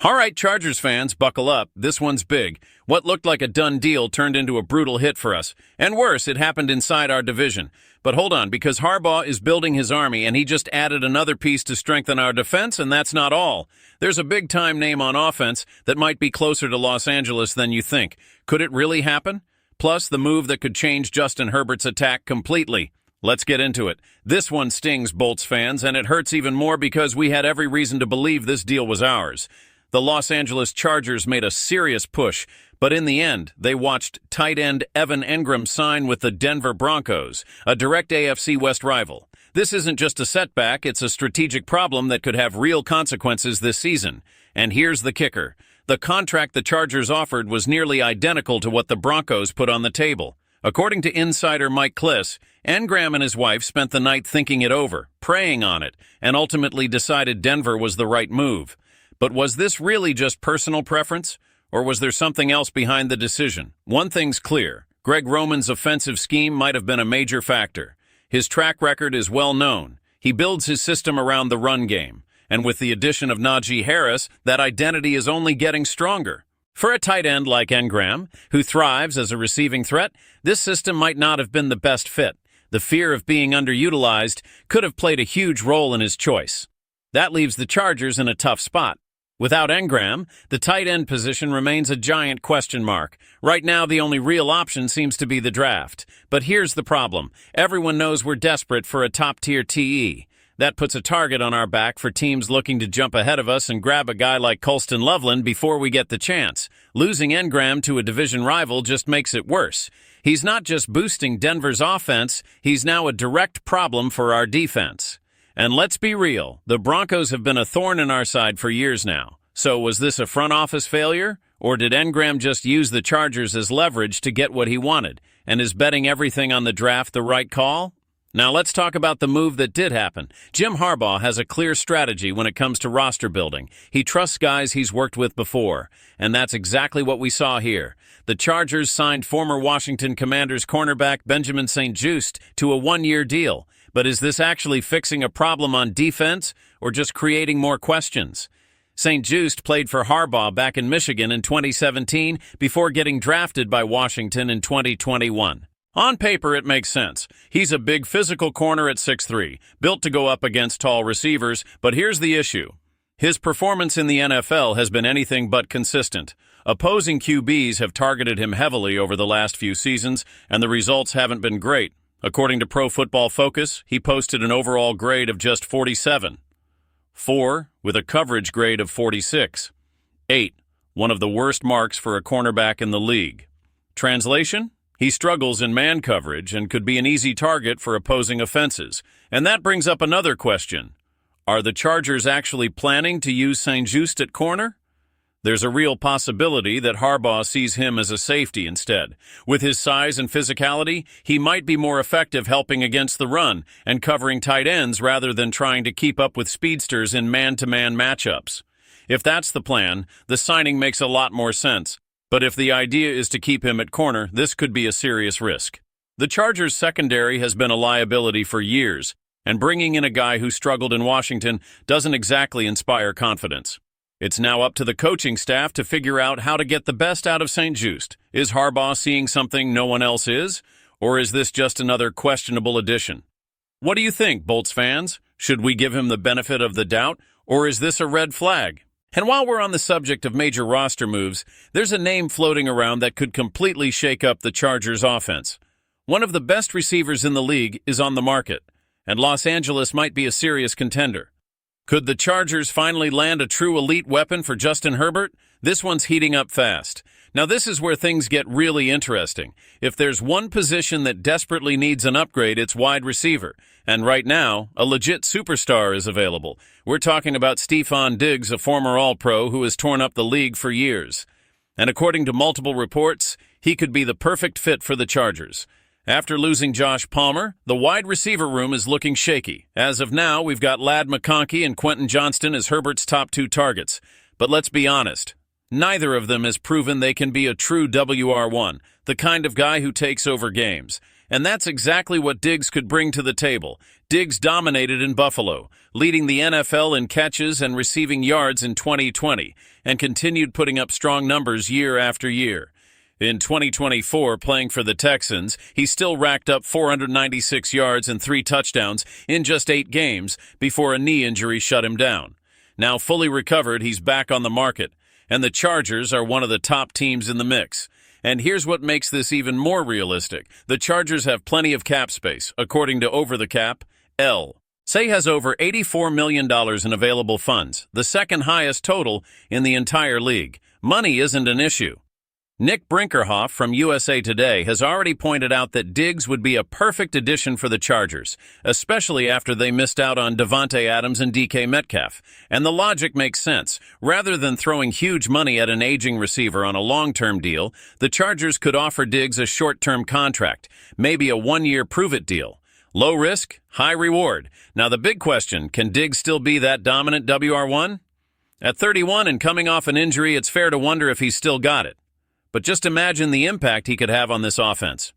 All right, Chargers fans, buckle up. This one's big. What looked like a done deal turned into a brutal hit for us. And worse, it happened inside our division. But hold on, because Harbaugh is building his army, and he just added another piece to strengthen our defense, and that's not all. There's a big-time name on offense that might be closer to Los Angeles than you think. Could it really happen? Plus, the move that could change Justin Herbert's attack completely. Let's get into it. This one stings, Bolts fans, and it hurts even more because we had every reason to believe this deal was ours. The Los Angeles Chargers made a serious push, but in the end, they watched tight end Evan Engram sign with the Denver Broncos, a direct AFC West rival. This isn't just a setback, it's a strategic problem that could have real consequences this season. And here's the kicker. The contract the Chargers offered was nearly identical to what the Broncos put on the table. According to insider Mike Kliss, Engram and his wife spent the night thinking it over, praying on it, and ultimately decided Denver was the right move. But was this really just personal preference, or was there something else behind the decision? One thing's clear. Greg Roman's offensive scheme might have been a major factor. His track record is well known. He builds his system around the run game, and with the addition of Najee Harris, that identity is only getting stronger. For a tight end like Engram, who thrives as a receiving threat, this system might not have been the best fit. The fear of being underutilized could have played a huge role in his choice. That leaves the Chargers in a tough spot. Without Engram, the tight end position remains a giant question mark. Right now, the only real option seems to be the draft. But here's the problem. Everyone knows we're desperate for a top-tier TE. That puts a target on our back for teams looking to jump ahead of us and grab a guy like Colston Loveland before we get the chance. Losing Engram to a division rival just makes it worse. He's not just boosting Denver's offense, he's now a direct problem for our defense. And let's be real, the Broncos have been a thorn in our side for years now. So was this a front office failure? Or did Engram just use the Chargers as leverage to get what he wanted? And is betting everything on the draft the right call? Now let's talk about the move that did happen. Jim Harbaugh has a clear strategy when it comes to roster building. He trusts guys he's worked with before. And that's exactly what we saw here. The Chargers signed former Washington Commanders cornerback Benjamin St-Juste to a one-year deal. But is this actually fixing a problem on defense or just creating more questions? St-Juste played for Harbaugh back in Michigan in 2017 before getting drafted by Washington in 2021. On paper, it makes sense. He's a big physical corner at 6'3", built to go up against tall receivers, but here's the issue. His performance in the NFL has been anything but consistent. Opposing QBs have targeted him heavily over the last few seasons, and the results haven't been great. According to Pro Football Focus, he posted an overall grade of just 47. 4, with a coverage grade of 46. 8, one of the worst marks for a cornerback in the league. Translation? He struggles in man coverage and could be an easy target for opposing offenses. And that brings up another question. Are the Chargers actually planning to use St-Juste at corner? There's a real possibility that Harbaugh sees him as a safety instead. With his size and physicality, he might be more effective helping against the run and covering tight ends rather than trying to keep up with speedsters in man-to-man matchups. If that's the plan, the signing makes a lot more sense. But if the idea is to keep him at corner, this could be a serious risk. The Chargers' secondary has been a liability for years, and bringing in a guy who struggled in Washington doesn't exactly inspire confidence. It's now up to the coaching staff to figure out how to get the best out of St-Juste. Is Harbaugh seeing something no one else is? Or is this just another questionable addition? What do you think, Bolts fans? Should we give him the benefit of the doubt, or is this a red flag? And while we're on the subject of major roster moves, there's a name floating around that could completely shake up the Chargers' offense. One of the best receivers in the league is on the market, and Los Angeles might be a serious contender. Could the Chargers finally land a true elite weapon for Justin Herbert? This one's heating up fast. Now this is where things get really interesting. If there's one position that desperately needs an upgrade, it's wide receiver. And right now, a legit superstar is available. We're talking about Stefon Diggs, a former All-Pro who has torn up the league for years. And according to multiple reports, he could be the perfect fit for the Chargers. After losing Josh Palmer, the wide receiver room is looking shaky. As of now, we've got Ladd McConkey and Quentin Johnston as Herbert's top 2 targets. But let's be honest, neither of them has proven they can be a true WR1, the kind of guy who takes over games. And that's exactly what Diggs could bring to the table. Diggs dominated in Buffalo, leading the NFL in catches and receiving yards in 2020, and continued putting up strong numbers year after year. In 2024, playing for the Texans, he still racked up 496 yards and 3 touchdowns in just 8 games before a knee injury shut him down. Now fully recovered, he's back on the market, and the Chargers are one of the top teams in the mix. And here's what makes this even more realistic. The Chargers have plenty of cap space, according to Over the Cap. Say has over $84 million in available funds, the second highest total in the entire league. Money isn't an issue. Nick Brinkerhoff from USA Today has already pointed out that Diggs would be a perfect addition for the Chargers, especially after they missed out on Davante Adams and DK Metcalf. And the logic makes sense. Rather than throwing huge money at an aging receiver on a long-term deal, the Chargers could offer Diggs a short-term contract, maybe a 1-year prove-it deal. Low risk, high reward. Now the big question, can Diggs still be that dominant WR1? At 31 and coming off an injury, it's fair to wonder if he's still got it. But just imagine the impact he could have on this offense.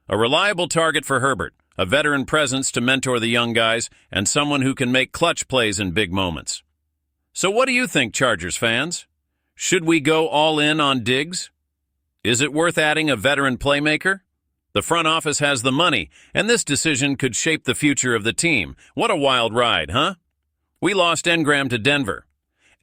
A reliable target for Herbert, a veteran presence to mentor the young guys, and someone who can make clutch plays in big moments. So what do you think, Chargers fans? Should we go all in on Diggs? Is it worth adding a veteran playmaker? The front office has the money, and this decision could shape the future of the team. What a wild ride, huh? We lost Engram to Denver,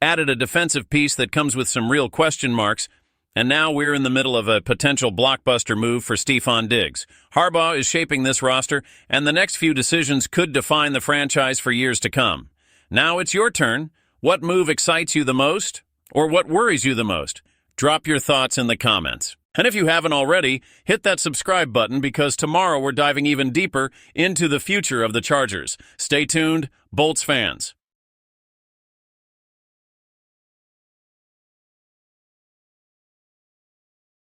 added a defensive piece that comes with some real question marks, and now we're in the middle of a potential blockbuster move for Stephon Diggs. Harbaugh is shaping this roster, and the next few decisions could define the franchise for years to come. Now it's your turn. What move excites you the most? Or what worries you the most? Drop your thoughts in the comments. And if you haven't already, hit that subscribe button because tomorrow we're diving even deeper into the future of the Chargers. Stay tuned, Bolts fans.